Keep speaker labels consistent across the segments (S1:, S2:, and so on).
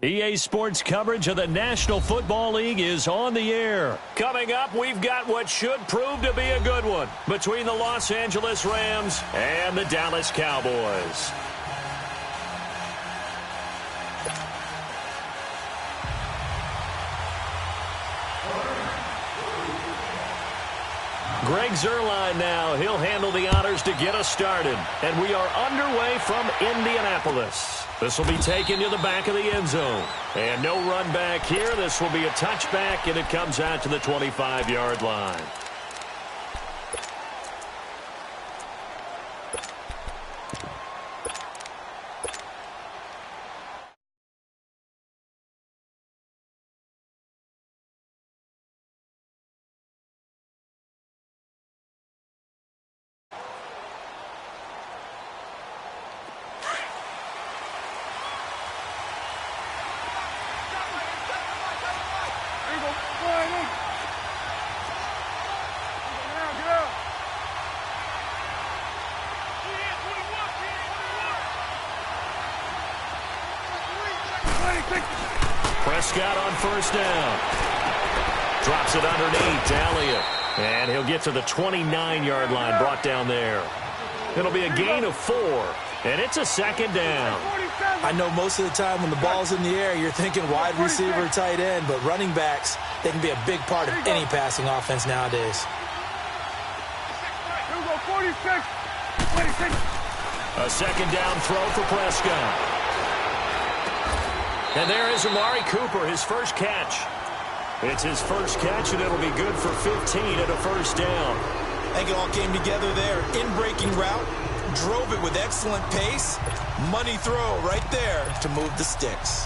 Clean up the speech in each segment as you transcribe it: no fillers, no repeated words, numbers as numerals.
S1: EA Sports coverage of the National Football League is on the air. Coming up, we've got what should prove to be a good one between the Los Angeles Rams and the Dallas Cowboys. Greg Zuerlein now. He'll handle the honors to get us started. And we are underway from Indianapolis. This will be taken to the back of the end zone. And no run back here. This will be a touchback, and it comes out to the 25-yard line. Prescott on first down. Drops it underneath to Elliott. And he'll get to the 29-yard line, brought down there. It'll be a gain of 4, and it's a second down.
S2: I know most of the time when the ball's in the air, you're thinking wide receiver, tight end, but running backs, they can be a big part of any passing offense nowadays.
S1: A second down throw for Prescott. And there is Amari Cooper, his first catch. It's his first catch, and it'll be good for 15 and a first down.
S2: I think it all came together there. In-breaking route, drove it with excellent pace. Money throw right there to move the sticks.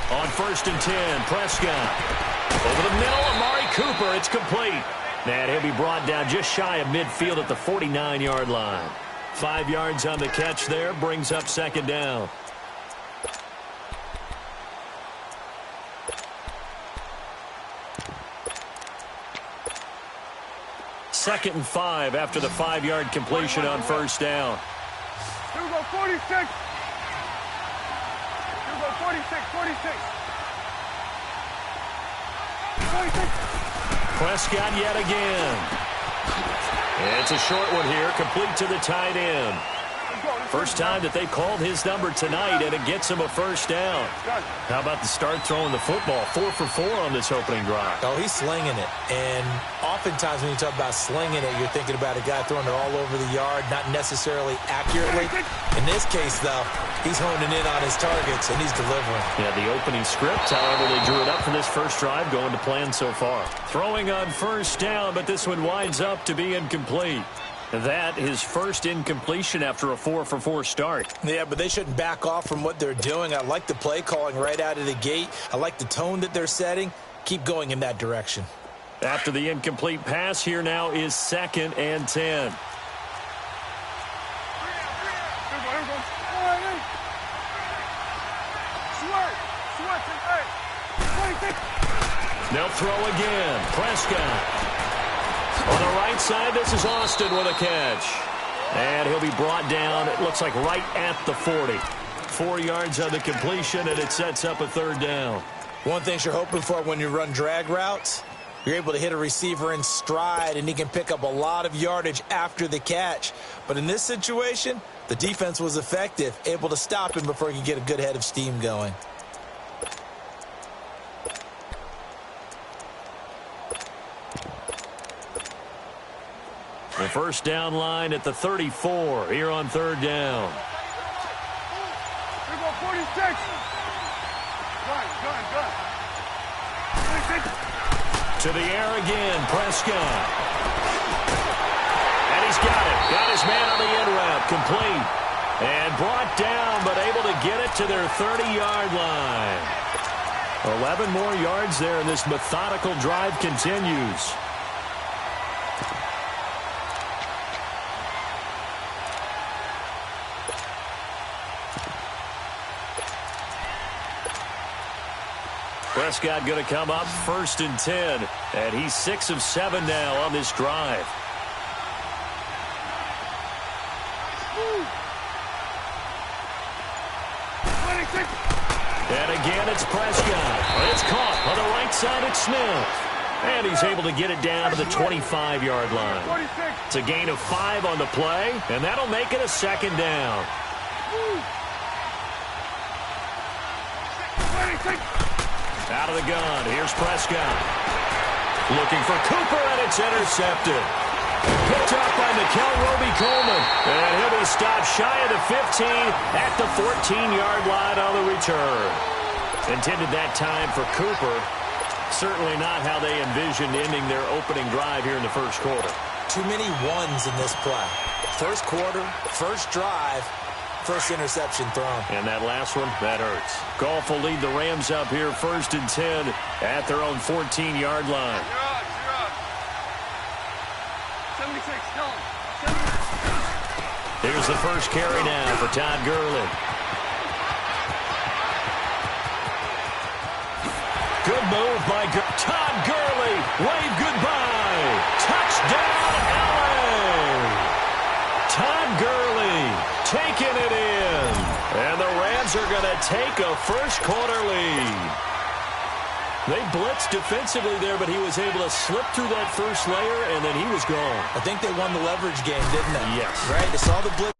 S1: On first and 10, Prescott. Over the middle, Amari Cooper. It's complete. And he'll be brought down just shy of midfield at the 49-yard line. 5 yards on the catch there, brings up second down. Second and 5 after the 5-yard completion on first down.
S3: Here we go, 46. Here we go, 46, 46. 46.
S1: Prescott yet again. It's a short one here, complete to the tight end. First time that they've called his number tonight, and it gets him a first down. How about the start throwing the football? 4 for 4 on this opening drive.
S2: Oh, he's slinging it. And oftentimes when you talk about slinging it, you're thinking about a guy throwing it all over the yard, not necessarily accurately. In this case, though, he's honing in on his targets, and he's delivering.
S1: Yeah, the opening script, however, they drew it up for this first drive, going to plan so far. Throwing on first down, but this one winds up to be incomplete. That his first incompletion after a 4 for 4 start.
S2: Yeah, but they shouldn't back off from what they're doing. I like the play calling right out of the gate. I like the tone that they're setting. Keep going in that direction.
S1: After the incomplete pass, here now is second and 10. They'll throw again. Prescott. On the right side, this is Austin with a catch. And he'll be brought down, it looks like right at the 40. 4 yards on the completion, and it sets up a third down.
S2: One thing you're hoping for when you run drag routes, you're able to hit a receiver in stride, and he can pick up a lot of yardage after the catch. But in this situation, the defense was effective, able to stop him before he could get a good head of steam going.
S1: The first down line at the 34 here on third down.
S3: Here we go, 46. Gun. 46.
S1: To the air again, Prescott. And he's got it. Got his man on the in route, complete. And brought down, but able to get it to their 30-yard line. 11 more yards there, and this methodical drive continues. Prescott going to come up 1st and 10. And he's 6 of 7 now on this drive. And again, it's Prescott. It's caught on the right side. It's Smith. And he's able to get it down to the 25-yard line. It's a gain of 5 on the play, and that'll make it a 2nd down. Out of the gun, here's Prescott. Looking for Cooper, and it's intercepted. Picked up by Mikel Roby-Coleman. And he'll be stopped shy of the 15 at the 14-yard line on the return. Intended that time for Cooper. Certainly not how they envisioned ending their opening drive here in the first quarter.
S2: Too many ones in this play. First quarter, first drive, first interception thrown.
S1: And that last one, that hurts. Goff will lead the Rams up here 1st and 10 at their own 14-yard line.
S3: You're up. 76, tell him. 76.
S1: Here's the first carry now for Todd Gurley. Good move by Todd Gurley. Wave goodbye. Touchdown, LA. Todd Gurley taking it in. And the Rams are going to take a first quarter lead. They blitzed defensively there, but he was able to slip through that first layer, and then he was gone.
S2: I think they won the leverage game, didn't they?
S1: Yes.
S2: Right? They saw the blitz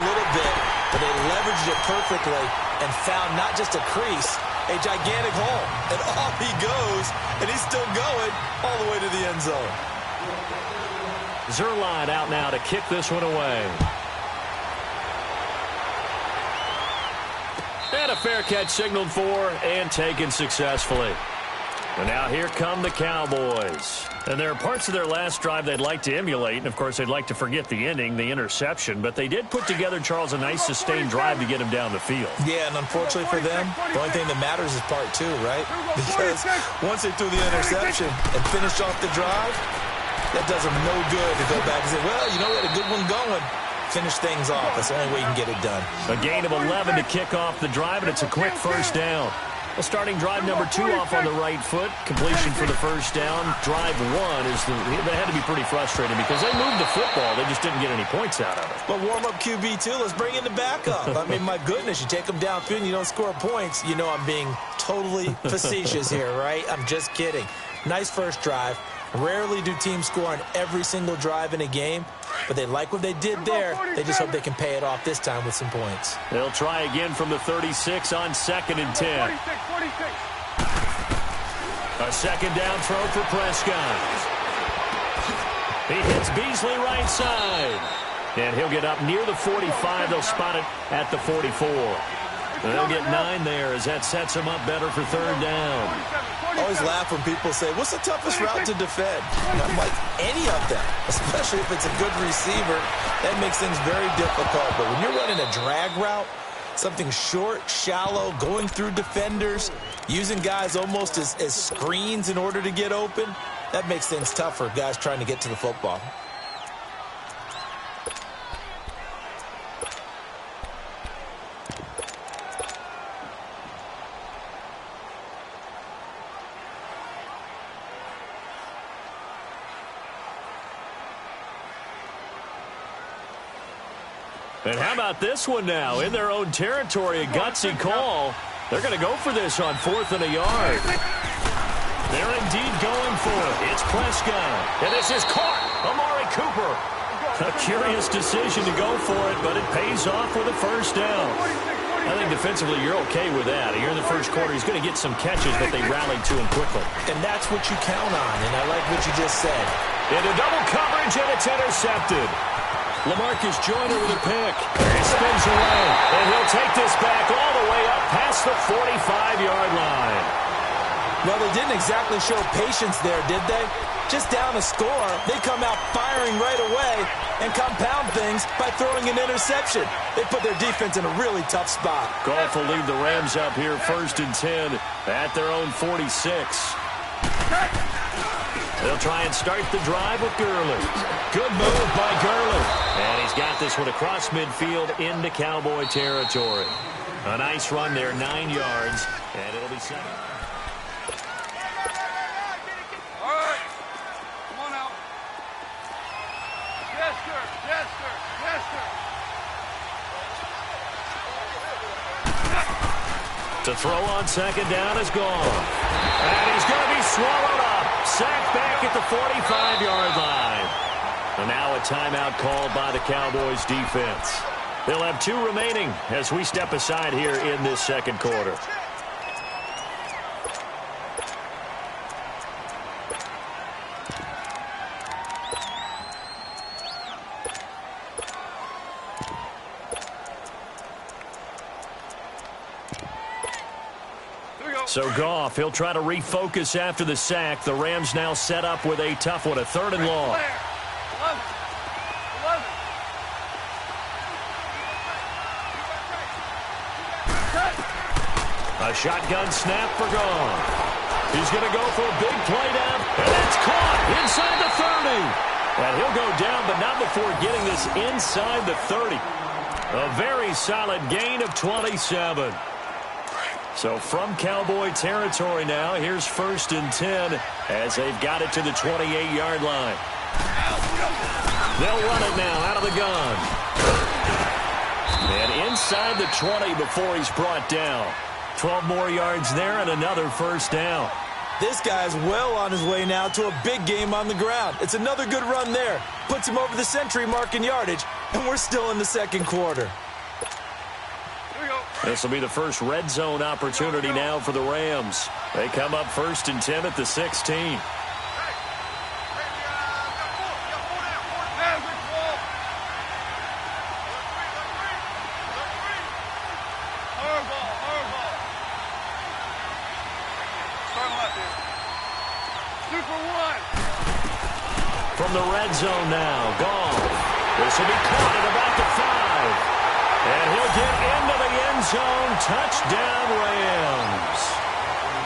S2: a little bit, but they leveraged it perfectly and found not just a crease, a gigantic hole. And off he goes, and he's still going all the way to the end zone.
S1: Zuerlein out now to kick this one away. And a fair catch signaled for and taken successfully. And now here come the Cowboys. And there are parts of their last drive they'd like to emulate. And, of course, they'd like to forget the ending, the interception. But they did put together, Charles, a nice sustained drive to get him down the field.
S2: Yeah, and unfortunately for them, the only thing that matters is part 2, right? Because once they threw the interception and finished off the drive, that does them no good to go back and say, well, you know, we had a good one going. Finish things off. That's the only way you can get it done.
S1: A gain of 11 to kick off the drive, and it's a quick first down. Well, starting drive number 2 off on the right foot. Completion for the first down. Drive 1 is that had to be pretty frustrating because they moved the football. They just didn't get any points out of it.
S2: But warm-up QB, too. Let's bring in the backup. I mean, my goodness, you take them downfield and you don't score points. You know I'm being totally facetious here, right? I'm just kidding. Nice first drive. Rarely do teams score on every single drive in a game, but they like what they did there. They just hope they can pay it off this time with some points.
S1: They'll try again from the 36 on 2nd and 10.
S3: 46.
S1: A second down throw for Prescott. He hits Beasley right side. And he'll get up near the 45. They'll spot it at the 44. And they'll get 9 there as that sets them up better for 3rd down.
S2: I always laugh when people say, what's the toughest route to defend? And I'm like, any of them, especially if it's a good receiver. That makes things very difficult. But when you're running a drag route, something short, shallow, going through defenders, using guys almost as screens in order to get open, that makes things tough for guys trying to get to the football.
S1: And how about this one now? In their own territory, a gutsy call. They're going to go for this on 4th and a yard. They're indeed going for it. It's Prescott. And this is caught. Amari Cooper. A curious decision to go for it, but it pays off with a first down. I think defensively you're okay with that. Here in the first quarter, he's going to get some catches, but they rallied to him quickly.
S2: And that's what you count on, and I like what you just said.
S1: Into double coverage, and it's intercepted. LaMarcus Joyner with a pick. He spins away, and he'll take this back all the way up past the 45-yard line.
S2: Well, they didn't exactly show patience there, did they? Just down a score, they come out firing right away and compound things by throwing an interception. They put their defense in a really tough spot.
S1: Goff will lead the Rams up here 1st and 10 at their own 46. They'll try and start the drive with Gurley. Good move by Gurley. And he's got this one across midfield into Cowboy territory. A nice run there, 9 yards, and it'll be 7.
S3: All right. Come on out. Yes, sir. Yes, sir. Yes, sir.
S1: To throw on second down is gone. And he's going to be swallowed up. Sacked back at the 45-yard line. And now a timeout called by the Cowboys defense. They'll have 2 remaining as we step aside here in this second quarter. So Goff, he'll try to refocus after the sack. The Rams now set up with a tough one, a 3rd and long.
S3: 11.
S1: A shotgun snap for Goff. He's going to go for a big play down, and that's caught inside the 30. And he'll go down, but not before getting this inside the 30. A very solid gain of 27. So from Cowboy territory now, here's 1st and 10 as they've got it to the 28-yard line. They'll run it now out of the gun. And inside the 20 before he's brought down. 12 more yards there and another 1st down.
S2: This guy's well on his way now to a big game on the ground. It's another good run there. Puts him over the century mark in yardage, and we're still in the second quarter.
S1: This will be the first red zone opportunity now for the Rams. They come up 1st and 10 at the 16. From the red zone now, Goff. This will be caught at about the 5. And he'll get into the end zone. Touchdown, Rams.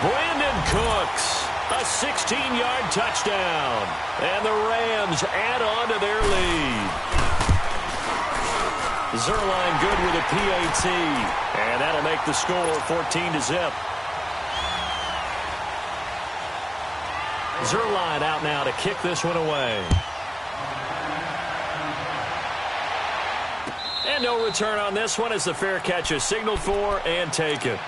S1: Brandon Cooks, a 16-yard touchdown. And the Rams add on to their lead. Zerline good with a PAT. And that'll make the score 14-0. Zerline out now to kick this one away. And no return on this one as the fair catch is signaled for and taken.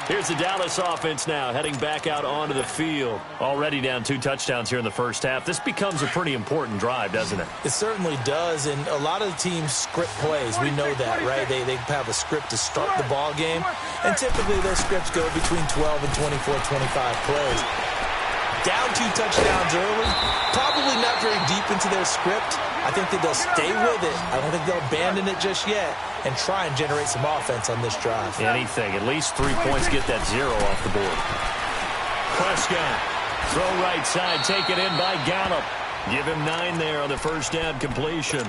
S1: Here's the Dallas offense now heading back out onto the field. Already down 2 touchdowns here in the first half. This becomes a pretty important drive, doesn't it?
S2: It certainly does, and a lot of the teams script plays. We know that, right? They have a script to start the ball game, and typically those scripts go between 12 and 24, 25 plays. Down 2 touchdowns early, probably not very deep into their script. I think that they'll stay with it. I don't think they'll abandon it just yet and try and generate some offense on this drive.
S1: Anything. At least 3 points, get that 0 off the board. Prescott, throw right side, taken in by Gallup. Give him 9 there on the 1st down completion.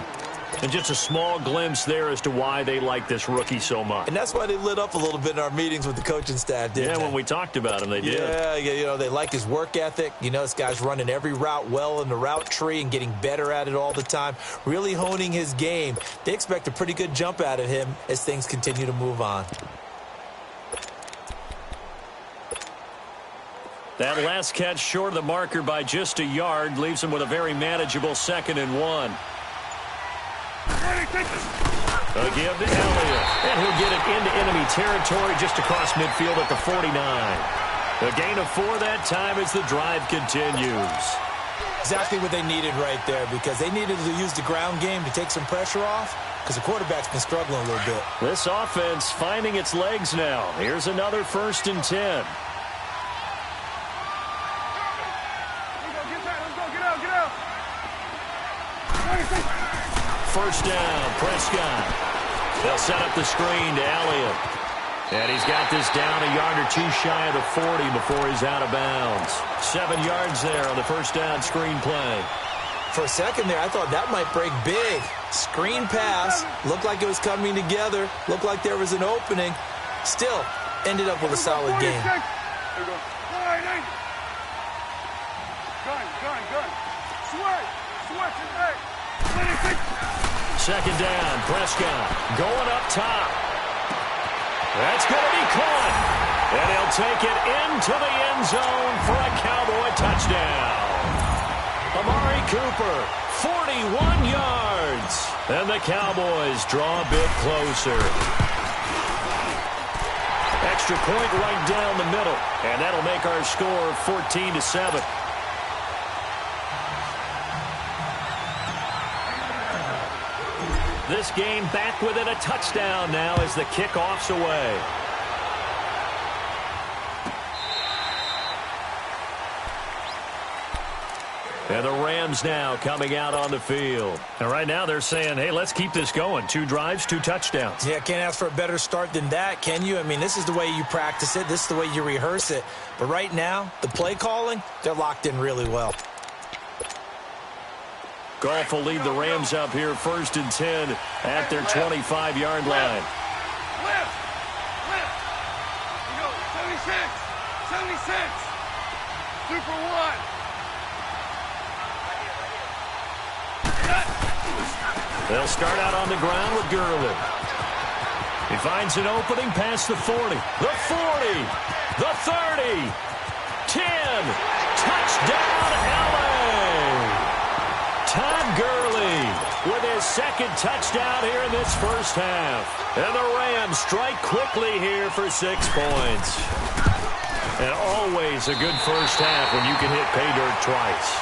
S1: And just a small glimpse there as to why they like this rookie so much.
S2: And that's why they lit up a little bit in our meetings with the coaching staff, didn't they?
S1: Yeah, when we talked about him, they did.
S2: Yeah, you know, they like his work ethic. You know, this guy's running every route well in the route tree and getting better at it all the time, really honing his game. They expect a pretty good jump out of him as things continue to move on.
S1: That last catch short of the marker by just a yard leaves him with a very manageable 2nd and 1. Again to Elliott. And he'll get it into enemy territory just across midfield at the 49. A gain of 4 that time as the drive continues.
S2: Exactly what they needed right there, because they needed to use the ground game to take some pressure off, because the quarterback's been struggling a little bit.
S1: This offense finding its legs now. Here's another 1st and 10. First down, Prescott. They'll set up the screen to Elliott. And he's got this down a yard or 2 shy of the 40 before he's out of bounds. 7 yards there on the 1st down screen play.
S2: For a second there, I thought that might break big. Screen pass. Looked like it was coming together. Looked like there was an opening. Still, ended up with a solid game.
S3: Gun. Switch it back.
S1: 2nd down, Prescott going up top. That's going to be caught. And he'll take it into the end zone for a Cowboy touchdown. Amari Cooper, 41 yards. And the Cowboys draw a bit closer. Extra point right down the middle. And that'll make our score 14-7. This game back within a touchdown now as the kickoff's away. And the Rams now coming out on the field. And right now they're saying, hey, let's keep this going. 2 drives, 2 touchdowns.
S2: Yeah, can't ask for a better start than that, can you? I mean, this is the way you practice it. This is the way you rehearse it. But right now, the play calling, they're locked in really well.
S1: Goff will lead the Rams up here 1st and 10 at their 25-yard line.
S3: Left. You go, 76. Super 1.
S1: They'll start out on the ground with Gurley. He finds an opening past the 40. The 40. The 30. 10. Touchdown, LA. Todd Gurley with his 2nd touchdown here in this first half. And the Rams strike quickly here for 6 points. And always a good first half when you can hit pay dirt twice.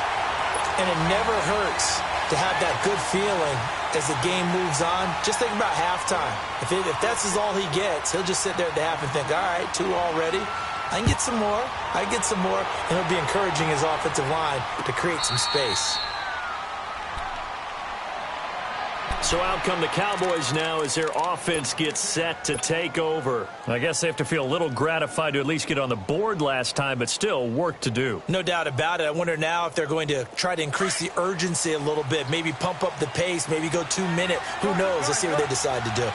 S2: And it never hurts to have that good feeling as the game moves on. Just think about halftime. If that's all he gets, he'll just sit there at the half and think, all right, 2 already. I can get some more. And he'll be encouraging his offensive line to create some space.
S1: So out come the Cowboys now as their offense gets set to take over. I guess they have to feel a little gratified to at least get on the board last time, but still work to do.
S2: No doubt about it. I wonder now if they're going to try to increase the urgency a little bit, maybe pump up the pace, maybe go 2-minute. Who knows? Let's see what they decide to do.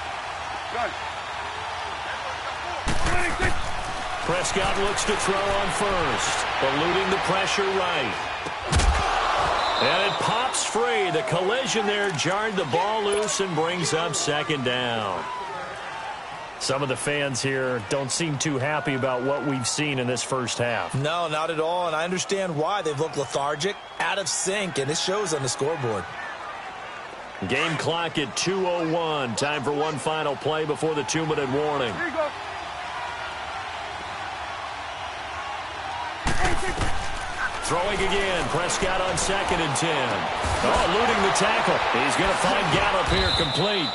S1: Prescott looks to throw on first, eluding the pressure right. And it pops free. The collision there jarred the ball loose and brings up 2nd down. Some of the fans here don't seem too happy about what we've seen in this first half.
S2: No, not at all, and I understand why. They've looked lethargic, out of sync, and it shows on the scoreboard.
S1: Game clock at 2:01. Time for one final play before the 2-minute warning.
S3: Here you go.
S1: Throwing again. Prescott on 2nd and 10. Oh, eluding the tackle. He's going to find Gallup here complete.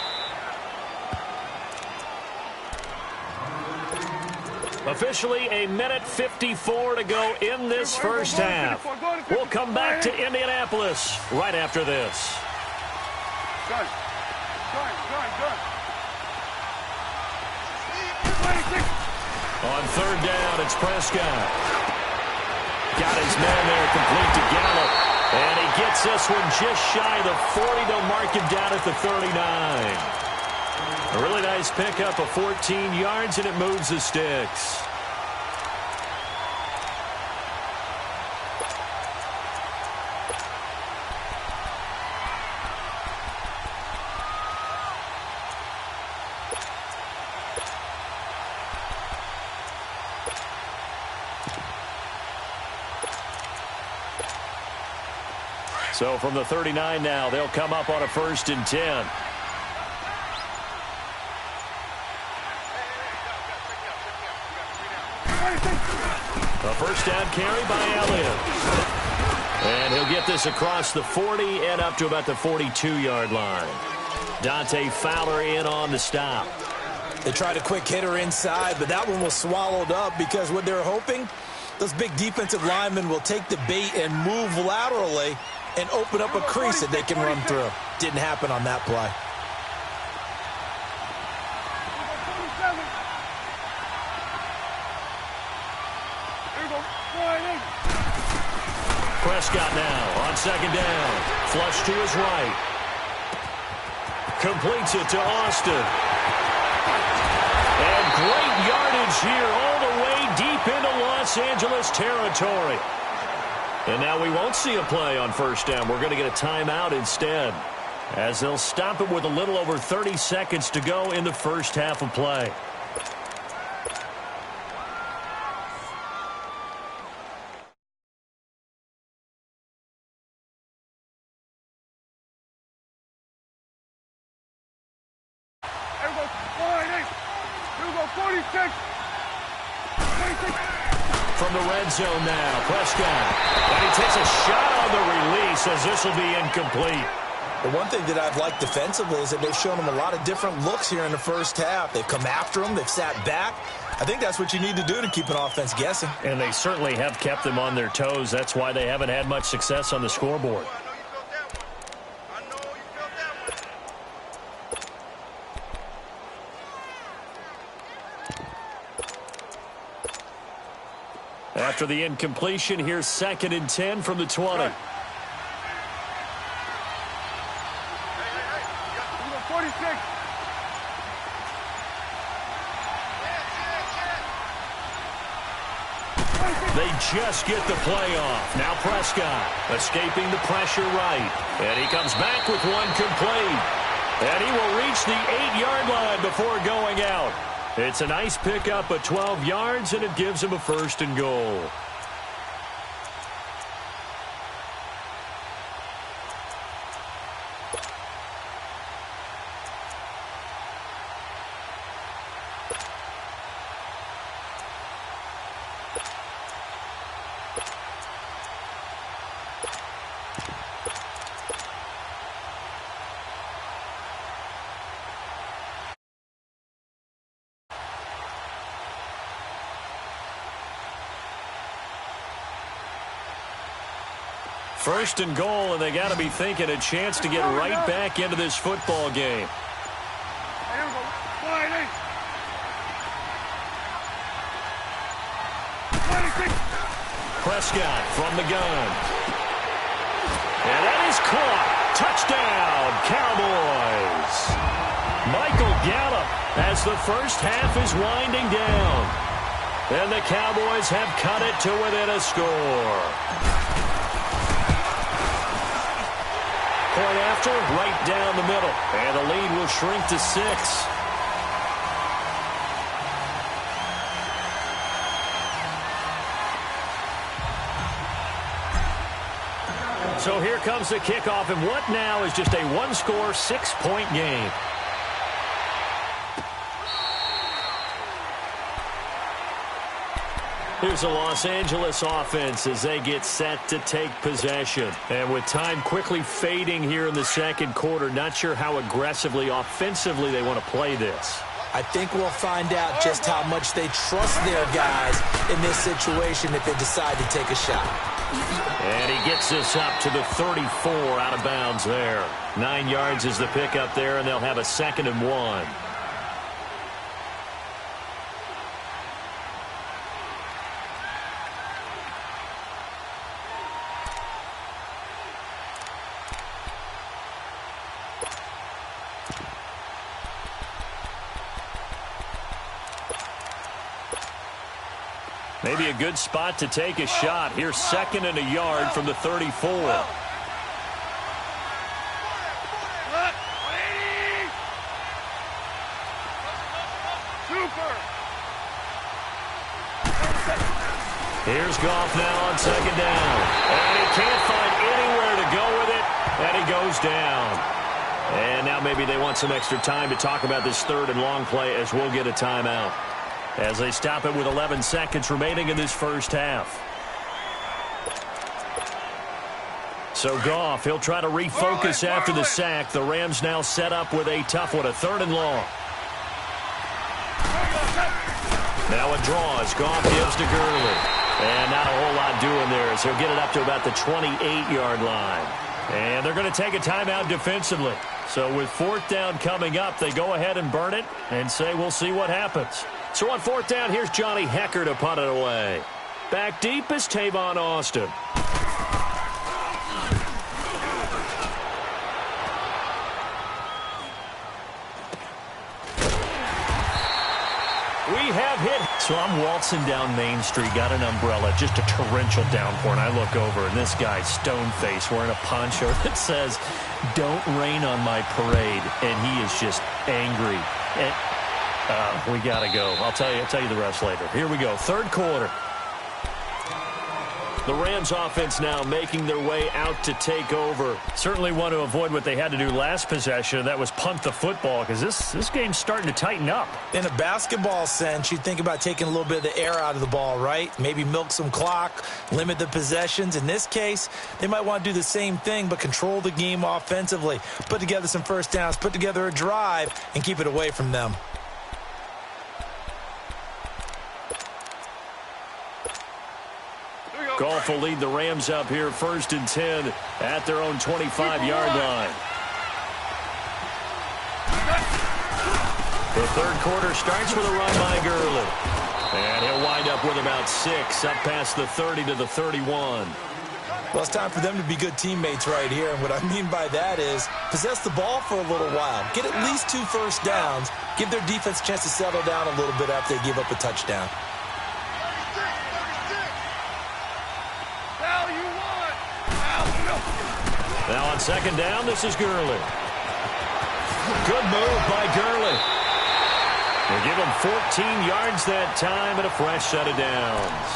S1: Officially a minute 54 to go in this first half. We'll come back to Indianapolis right after this.
S3: Done.
S1: On 3rd down, it's Prescott. Got his man there complete to Gallup. And he gets this one just shy of the 40. They'll mark him down at the 39. A really nice pickup of 14 yards, and it moves the sticks. So from the 39 now, they'll come up on a 1st and 10. A first down carry by Elliott. And he'll get this across the 40 and up to about the 42-yard line. Dante Fowler in on the stop.
S2: They tried a quick hitter inside, but that one was swallowed up because what they're hoping, those big defensive linemen will take the bait and move laterally and open up a crease that they can run through. Didn't happen on that play.
S1: Prescott now on 2nd down. Flush to his right. Completes it to Austin. And great yardage here all the way deep into Los Angeles territory. And now we won't see a play on 1st down. We're going to get a timeout instead, as they'll stop it with a little over 30 seconds to go in the first half of play.
S3: 46. 26.
S1: From the red zone now, Prescott. And he takes a shot on the release as this will be incomplete.
S2: The one thing that I've liked defensively is that they've shown him a lot of different looks here in the first half. They've come after him. They've sat back. I think that's what you need to do to keep an offense guessing.
S1: And they certainly have kept them on their toes. That's why they haven't had much success on the scoreboard. After the incompletion, here's 2nd and 10 from the 20.
S3: Hey, 46.
S1: They just get the play off. Now Prescott escaping the pressure right. And he comes back with one complete. And he will reach the 8-yard line before going out. It's a nice pickup of 12 yards, and it gives him a 1st and goal. First and goal, and they got to be thinking a chance to get right back into this football game.
S3: Here we go. Slide in. 26.
S1: Prescott from the gun. And that is caught. Touchdown, Cowboys. Michael Gallup as the first half is winding down. And the Cowboys have cut it to within a score. Point after, right down the middle. And the lead will shrink to 6. So here comes the kickoff, and what now is just a one-score, 6-point game. Here's the Los Angeles offense as they get set to take possession. And with time quickly fading here in the second quarter, not sure how aggressively, offensively they want to play this.
S2: I think we'll find out just how much they trust their guys in this situation if they decide to take a shot.
S1: And he gets this up to the 34 out of bounds there. 9 yards is the pickup there, and they'll have a 2nd and 1. Maybe a good spot to take a shot. Here's 2nd and a yard from the 34. Here's Goff now on 2nd down. And he can't find anywhere to go with it. And he goes down. And now maybe they want some extra time to talk about this 3rd and long play as we'll get a timeout. As they stop it with 11 seconds remaining in this first half. So Goff, he'll try to refocus after the sack. The Rams now set up with a tough one, a 3rd and long. Now a draw as Goff gives to Gurley. And not a whole lot doing there as he'll get it up to about the 28-yard line. And they're going to take a timeout defensively. So with 4th down coming up, they go ahead and burn it and say we'll see what happens. So on 4th down, here's Johnny Hecker to punt it away. Back deep is Tavon Austin. We have hit. So I'm waltzing down Main Street, got an umbrella, just a torrential downpour, and I look over, and this guy's stone-faced wearing a poncho that says, "Don't rain on my parade," and he is just angry. And we got to go. I'll tell you the rest later. Here we go. 3rd quarter. The Rams offense now making their way out to take over.
S4: Certainly want to avoid what they had to do last possession. That was punt the football, because this game's starting to tighten up.
S2: In a basketball sense, you think about taking a little bit of the air out of the ball, right? Maybe milk some clock, limit the possessions. In this case, they might want to do the same thing, but control the game offensively. Put together some first downs, put together a drive, and keep it away from them.
S1: Goff will lead the Rams up here 1st and 10 at their own 25-yard line. The third quarter starts with a run by Gurley. And he'll wind up with about 6 up past the 30 to the 31.
S2: Well, it's time for them to be good teammates right here. And what I mean by that is possess the ball for a little while. Get at least 2 first downs. Give their defense a chance to settle down a little bit after they give up a touchdown.
S1: Now on 2nd down, this is Gurley. Good move by Gurley. They give him 14 yards that time and a fresh set of downs.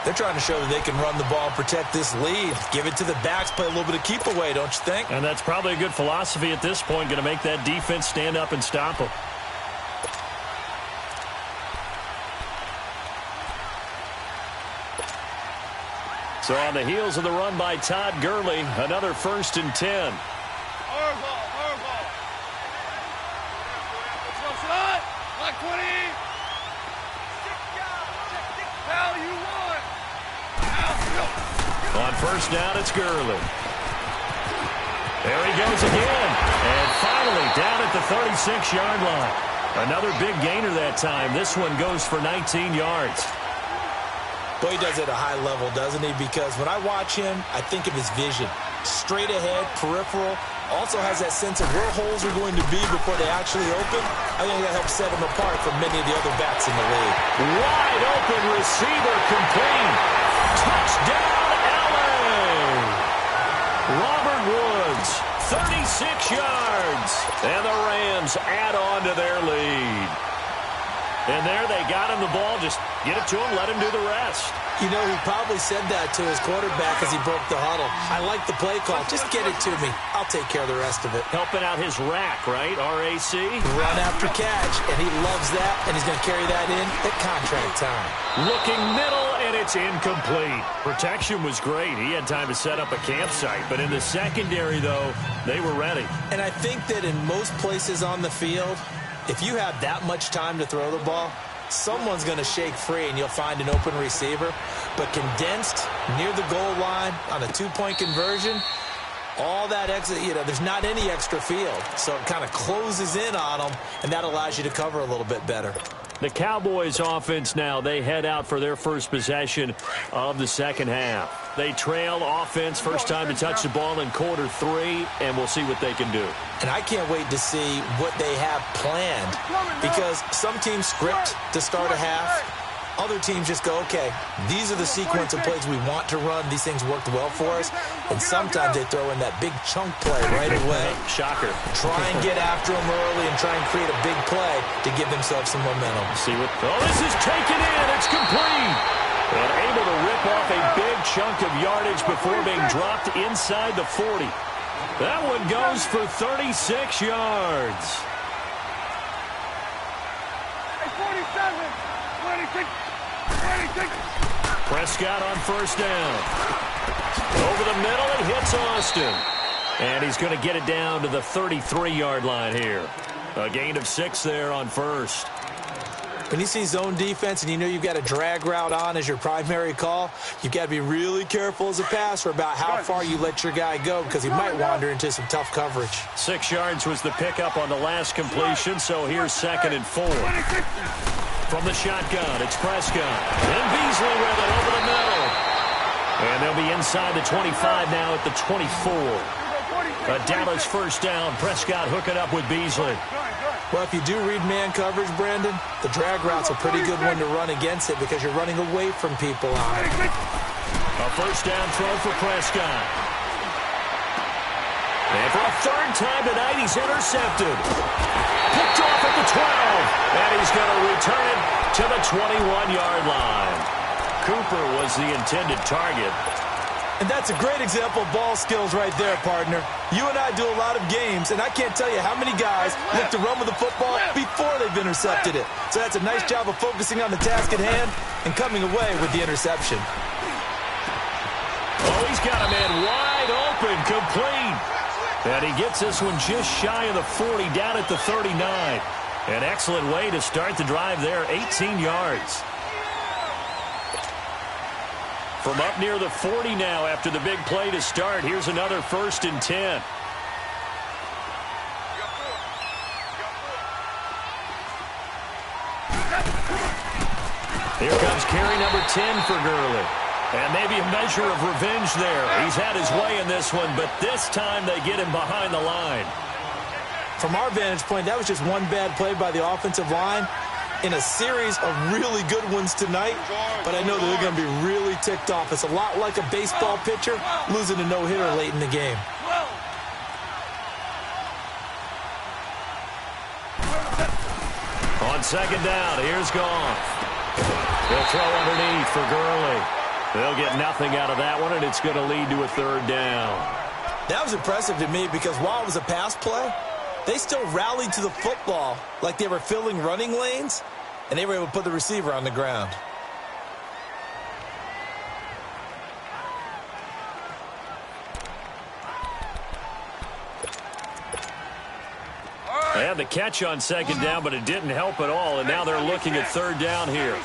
S2: They're trying to show that they can run the ball and protect this lead. Give it to the backs, play a little bit of keep away, don't you think?
S4: And that's probably a good philosophy at this point, going to make that defense stand up and stop them.
S1: So on the heels of the run by Todd Gurley, another 1st and 10. On 1st down, it's Gurley. There he goes again. And finally down at the 36-yard line. Another big gainer that time. This one goes for 19 yards.
S2: Boy, he does it at a high level, doesn't he? Because when I watch him, I think of his vision. Straight ahead, peripheral. Also has that sense of where holes are going to be before they actually open. I think that helps set him apart from many of the other backs in the league.
S1: Wide open receiver complete. Touchdown, LA! Robert Woods, 36 yards. And the Rams add on to their lead. And there they got him the ball. Just get it to him, let him do the rest.
S2: You know, he probably said that to his quarterback as he broke the huddle. I like the play call. Just get it to me. I'll take care of the rest of it.
S1: Helping out his rack, right? RAC?
S2: Run after catch, and he loves that, and he's going to carry that in at contract time.
S1: Looking middle, and it's incomplete. Protection was great. He had time to set up a campsite. But in the secondary, though, they were ready.
S2: And I think that in most places on the field, if you have that much time to throw the ball, someone's going to shake free and you'll find an open receiver. But condensed near the goal line on a 2-point conversion, all that extra, there's not any extra field. So it kind of closes in on them, and that allows you to cover a little bit better.
S1: The Cowboys offense now, they head out for their first possession of the second half. They trail offense, first time to touch the ball in quarter 3, and we'll see what they can do.
S2: And I can't wait to see what they have planned, because some teams script to start a half. Other teams just go, okay, these are the sequence of plays we want to run. These things worked well for us. And sometimes they throw in that big chunk play right away.
S1: Shocker.
S2: Try and get after them early and try and create a big play to give themselves some momentum.
S1: See what? Oh, this is taken in. It's complete. And able to rip off a big chunk of yardage before being dropped inside the 40. That one goes for 36 yards.
S3: 47, 26.
S1: Prescott on first down. Over the middle, it hits Austin. And he's going to get it down to the 33-yard line here. A gain of 6 there on first.
S2: When you see zone defense and you know you've got a drag route on as your primary call, you've got to be really careful as a passer about how far you let your guy go, because he might wander into some tough coverage.
S1: 6 yards was the pickup on the last completion, so here's 2nd and 4. From the shotgun, it's Prescott. And Beasley with it over the middle. And they'll be inside the 25 now at the 24. A Dallas first down. Prescott hooking up with Beasley.
S2: Well, if you do read man coverage, Brandon, the drag route's a pretty good one to run against it because you're running away from people on it.
S1: A first down throw for Prescott. And for a third time tonight, he's intercepted. Picked off at the 12. And he's going to return it to the 21-yard line. Cooper was the intended target.
S2: And that's a great example of ball skills right there, partner. You and I do a lot of games, and I can't tell you how many guys look to run with the football before they've intercepted it. So that's a nice job of focusing on the task at hand and coming away with the interception.
S1: Oh, he's got a man wide open, complete. And he gets this one just shy of the 40, down at the 39. An excellent way to start the drive there, 18 yards. From up near the 40 now after the big play to start, here's another 1st and 10. Here comes carry number 10 for Gurley. And maybe a measure of revenge there. He's had his way in this one, but this time they get him behind the line.
S2: From our vantage point, that was just one bad play by the offensive line in a series of really good ones tonight, but I know that they're going to be really ticked off. It's a lot like a baseball pitcher losing a no-hitter late in the game.
S1: On 2nd down, here's Goff. He'll throw underneath for Gurley. They'll get nothing out of that one, and it's going to lead to a 3rd down.
S2: That was impressive to me because while it was a pass play, they still rallied to the football like they were filling running lanes, and they were able to put the receiver on the ground.
S1: They had the catch on 2nd down, but it didn't help at all, and now they're looking at 3rd down here.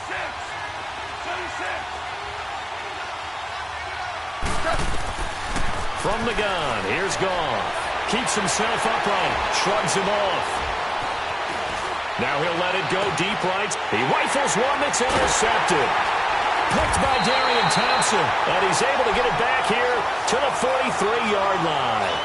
S1: From the gun, here's Goff. Keeps himself upright, shrugs him off. Now he'll let it go deep right. He rifles one that's intercepted. Picked by Darian Thompson, and he's able to get it back here to the 43-yard line.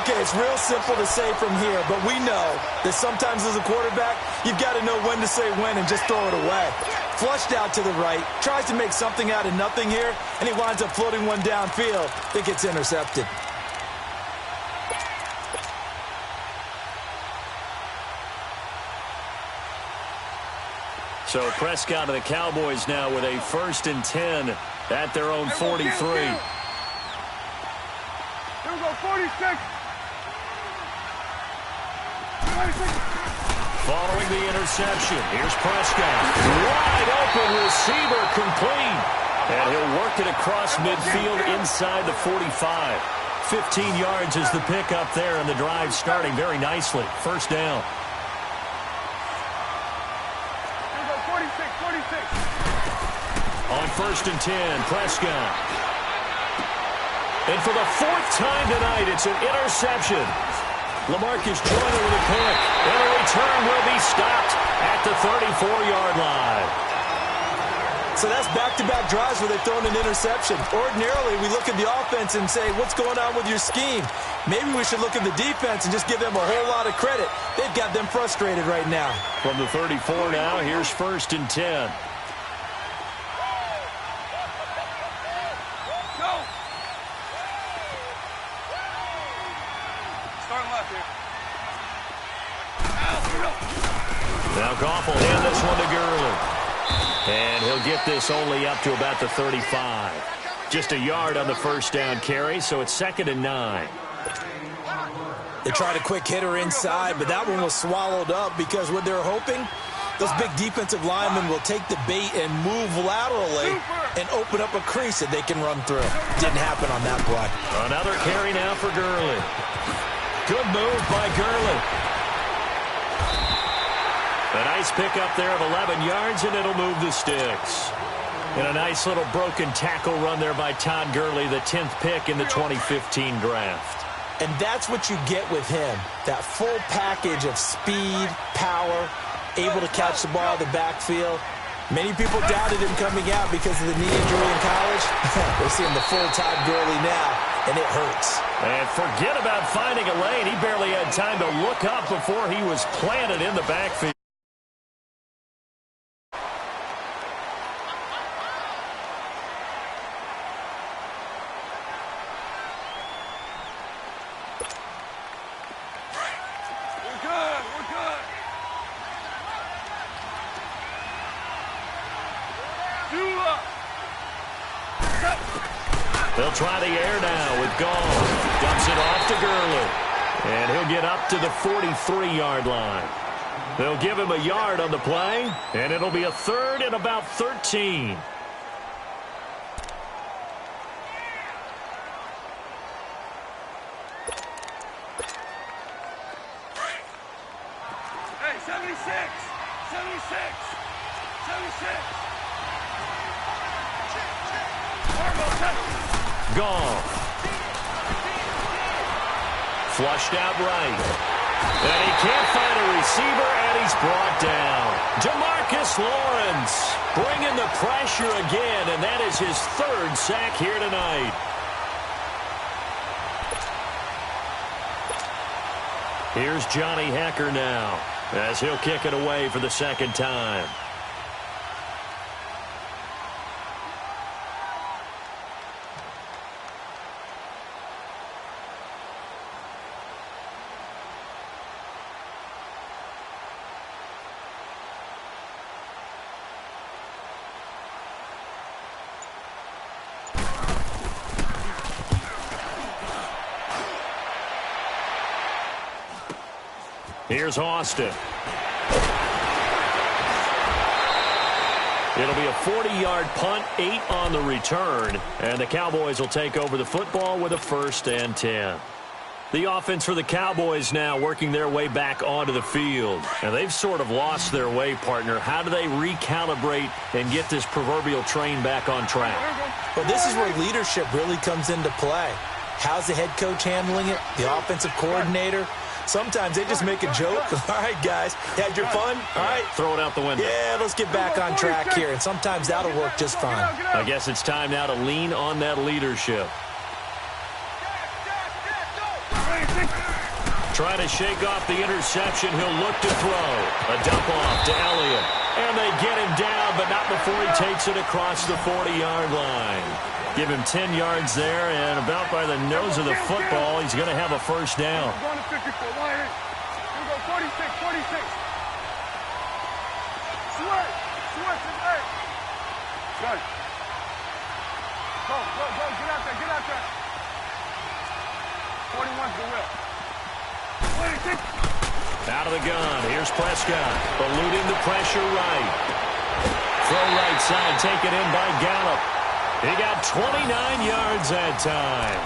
S2: Okay, it's real simple to say from here, but we know that sometimes as a quarterback, you've got to know when to say when and just throw it away. Flushed out to the right, tries to make something out of nothing here, and he winds up floating one downfield that gets intercepted.
S1: So Prescott and the Cowboys now with a 1st and 10 at their own 43.
S3: Here we go, 46.
S1: Following the interception, here's Prescott. Wide open receiver, complete. And he'll work it across midfield inside the 45. 15 yards is the pickup there, and the drive starting very nicely. 1st down.
S3: Here we go, 46.
S1: On 1st and 10, Prescott. And for the 4th time tonight, it's an interception. LaMarcus Joyner with a pick. And a return will be stopped at the 34-yard line.
S2: So that's back-to-back drives where they've thrown an interception. Ordinarily, we look at the offense and say, what's going on with your scheme? Maybe we should look at the defense and just give them a whole lot of credit. They've got them frustrated right now.
S1: From the 34 now, here's 1st and 10. Now Goff will hand this one to Gurley. And he'll get this only up to about the 35. Just a yard on the 1st down carry, so it's 2nd and 9.
S2: They tried a quick hitter inside, but that one was swallowed up because what they're hoping, those big defensive linemen will take the bait and move laterally and open up a crease that they can run through. Didn't happen on that play.
S1: Another carry now for Gurley. Good move by Gurley. A nice pickup there of 11 yards, and it'll move the sticks. And a nice little broken tackle run there by Todd Gurley, the 10th pick in the 2015 draft.
S2: And that's what you get with him, that full package of speed, power, able to catch the ball out of the backfield. Many people doubted him coming out because of the knee injury in college. We're seeing the full Todd Gurley now, and it hurts.
S1: And forget about finding a lane. He barely had time to look up before he was planted in the backfield. They'll try the air now with Gall. Dumps it off to Gurley. And he'll get up to the 43-yard line. They'll give him a yard on the play, and it'll be a third and about 13.
S3: Hey, 76! 76! 76!
S1: Gall. Flushed out right. And he can't find a receiver, and he's brought down. Demarcus Lawrence bringing the pressure again, and that is his third sack here tonight. Here's Johnny Hecker now, as he'll kick it away for the second time. Here's Austin. It'll be a 40-yard punt, 8 on the return, and the Cowboys will take over the football with a 1st and 10. The offense for the Cowboys now working their way back onto the field. And they've sort of lost their way, partner. How do they recalibrate and get this proverbial train back on track?
S2: Well, this is where leadership really comes into play. How's the head coach handling it? The offensive coordinator? Sometimes they just make a joke. All right, guys, had your fun? All right.
S1: Throw it out the window.
S2: Yeah, let's get back on track here. And sometimes that'll work just fine.
S1: I guess it's time now to lean on that leadership. Trying to shake off the interception. He'll look to throw. A dump off to Elliott. And they get him down, but not before he takes it across the 40-yard line. Give him 10 yards there, and about by the nose of the football, he's going to have a first down.
S3: Going to 54. Here we go, 46, 46. Switch, switch, hey. Good. Go, get out there. 41's the whip. 26.
S1: Out of the gun, here's Prescott, eluding the pressure right. Throw right side, taken in by Gallup. He got 29 yards that time.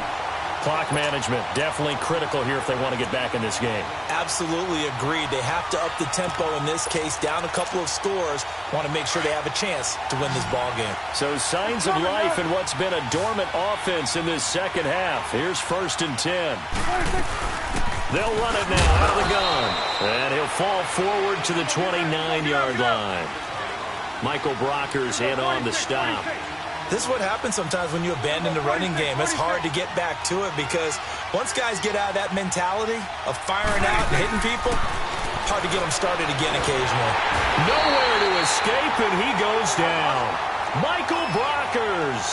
S1: Clock management definitely critical here if they want to get back in this game.
S2: Absolutely agreed. They have to up the tempo in this case, down a couple of scores. Want to make sure they have a chance to win this ball game.
S1: So signs of life in what's been a dormant offense in this second half. Here's 1st and 10. They'll run it now out of the gun. And he'll fall forward to the 29-yard line. Michael Brockers in on the stop.
S2: This is what happens sometimes when you abandon the running game. It's hard to get back to it because once guys get out of that mentality of firing out and hitting people, hard to get them started again occasionally.
S1: Nowhere to escape, and he goes down. Michael Brockers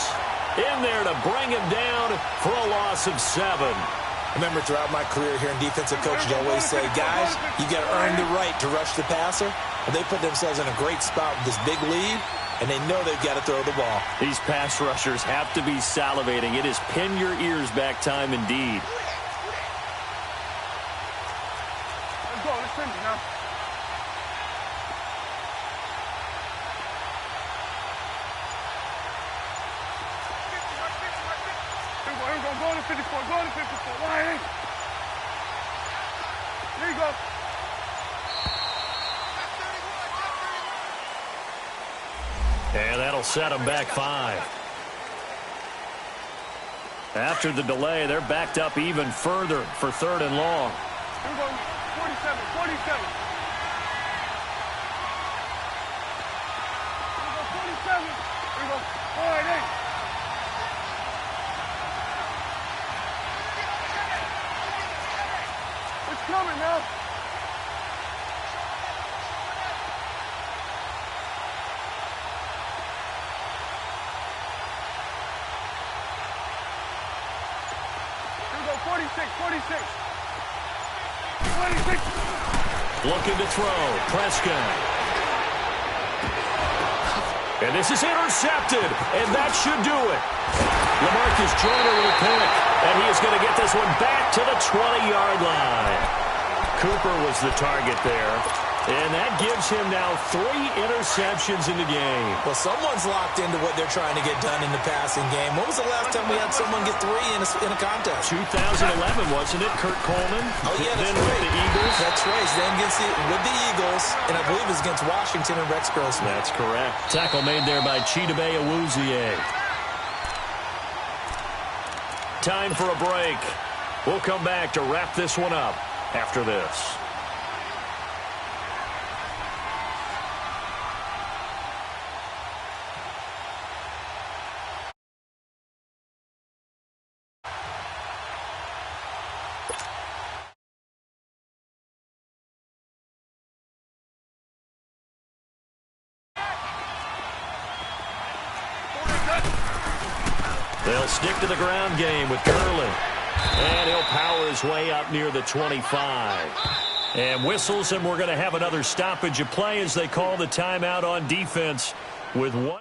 S1: in there to bring him down for a loss of 7.
S2: Remember, throughout my career here in defensive coaching, I always say, guys, you got to earn the right to rush the passer. And they put themselves in a great spot with this big lead, and they know they've got to throw the ball.
S1: These pass rushers have to be salivating. It is pin your ears back time indeed.
S3: Let's go. Let's finish now. Here we go. Go to 54. Go to 54. Why? Here you go.
S1: And that'll set them back 5. After the delay, they're backed up even further for 3rd and long.
S3: Here we go. 47. 47. Here we go. 47. Here we go. All right, 8. It's coming now. Here we go. 46. 46. 26.
S1: Looking to throw. Prescott. And this is intercepted, and that should do it. LaMarcus Joyner with a pick, and he is going to get this one back to the 20-yard line. Cooper was the target there, and that gives him now 3 interceptions in the game.
S2: Well, someone's locked into what they're trying to get done in the passing game. When was the last time we had someone get 3 in a contest?
S1: 2011, wasn't it, Kurt Coleman?
S2: Oh, yeah, that's
S1: then
S2: right.
S1: with the Eagles.
S2: That's right. Then with the Eagles, and I believe it's against Washington and Rex Grossman.
S1: That's correct. Tackle made there by Chidobe Awuzie. Time for a break. We'll come back to wrap this one up after this. They'll stick to the ground game with Gurley. And he'll power his way up near the 25. And whistles, and we're going to have another stoppage of play as they call the timeout on defense with one.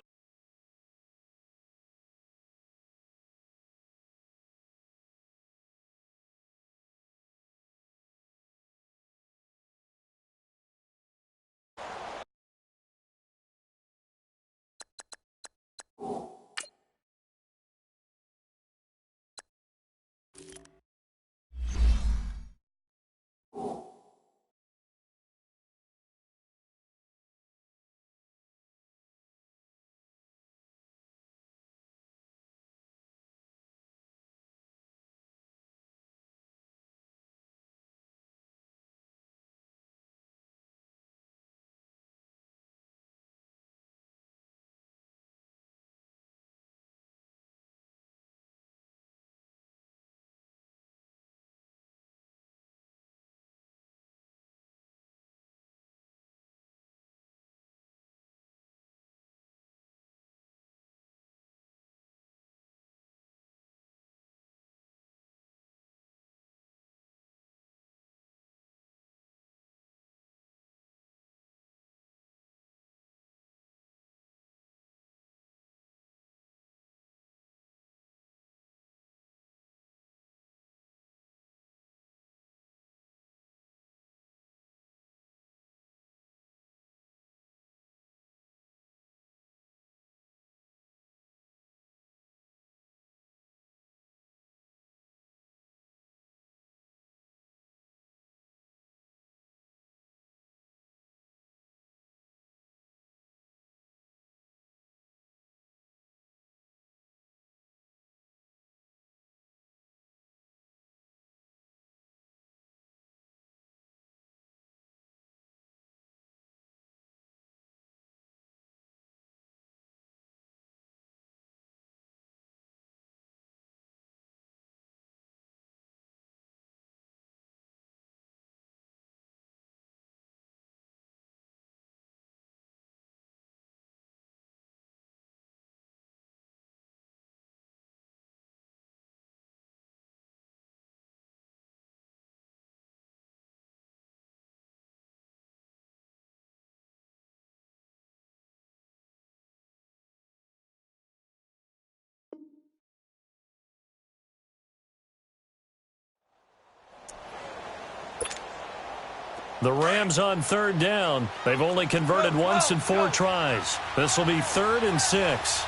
S1: The Rams on 3rd down. They've only converted once in 4 tries. This will be 3rd and 6.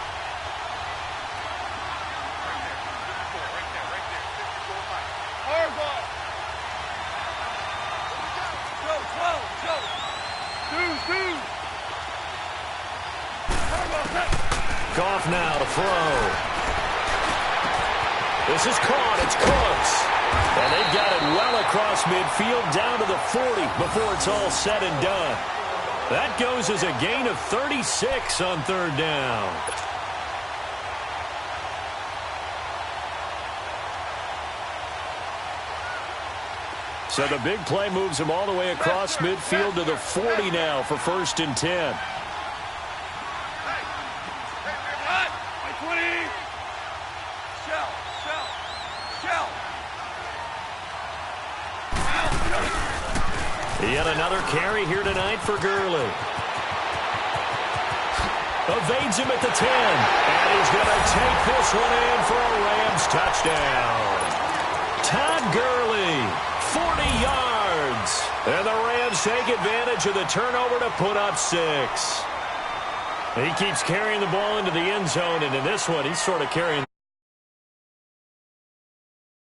S1: Goff now to throw. This is caught. It's Cooks. And they've got it well across midfield down to the 40 before it's all said and done. That goes as a gain of 36 on 3rd down. So the big play moves him all the way across midfield to the 40 now for 1st and 10. Yet another carry here tonight for Gurley. A evades him at the 10. And he's going to take this one in for a Rams touchdown. Todd Gurley, 40 yards. And the Rams take advantage of the turnover to put up 6. He keeps carrying the ball into the end zone, and in this one, he's sort of carrying